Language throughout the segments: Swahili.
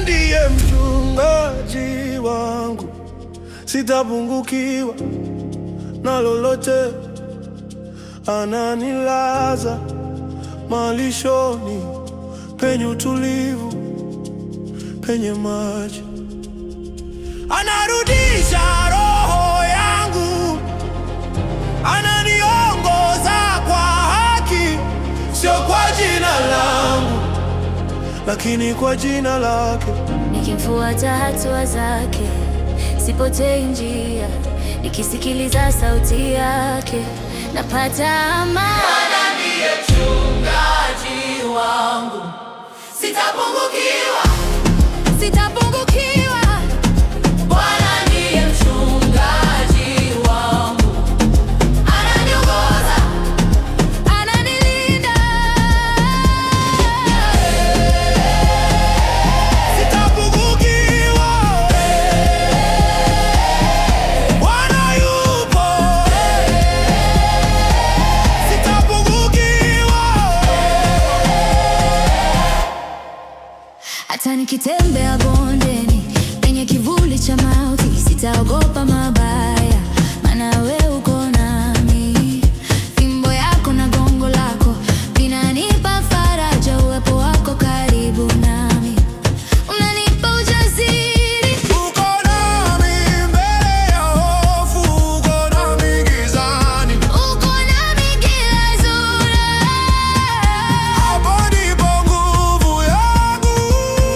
ndiye mchungaji wangu, sitapungukiwa na lolote. Ananilaza malishoni penye utulivu, penye maji. Anarudisha roho yangu, ananiongoza kwa haki, sio kwa jina langu, lakini kwa jina lake. Nikimfuata hatua zake, sipotei njia, nikisikiliza sauti yake, napata amani. Bwana ndiye mchungaji wangu, sitapungukiwa, sitapungukiwa. Bwana ndiye mchungaji wangu, ananiongoza, ananilinda. Sitapungukiwa, Bwana yupo. Sitapungukiwa, hata nikitembea bondeni penye kivuli cha mauti, sitaogopa mabaya, maana wewe uko nami. Fimbo yako na gongo lako vinanipa faraja, uwepo wako karibu nami unanipa ujasiri. uko nami mbele ya hofu, uko nami gizani, Uko nami kila zura. hapo ndipo nguvu yangu.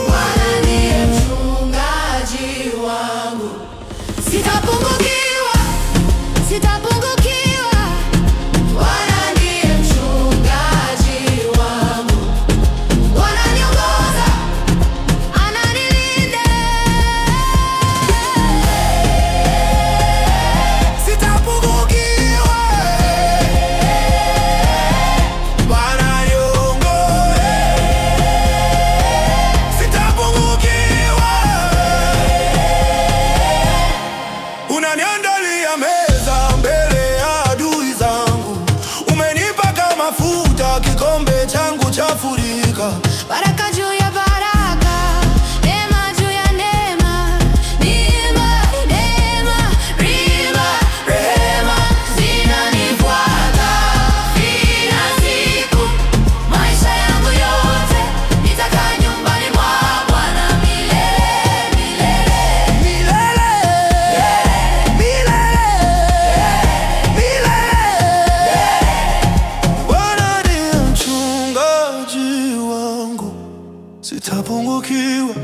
Bwana ndiye mchungaji wangu, Sitapungukiwa, sitapungukiwa. Bwana ndiye mchungaji wangu, wananiongoza, Ananilinda. Sitapungukiwa, Bwana niongoze. Sitapungukiwa, unaniandalia meza mbele ya adui zangu, umenipaka mafuta, kikombe changu chafurika. Baraka juu ya baraka, neema juu ya neema, neema, neema, rehema zinanifuata kila siku, maisha yangu yote nitakaa nyumbani mwa Bwana milele, milele. Milele, milele, milele. Bwana ndiye mchungaji wangu, sitapungukiwa.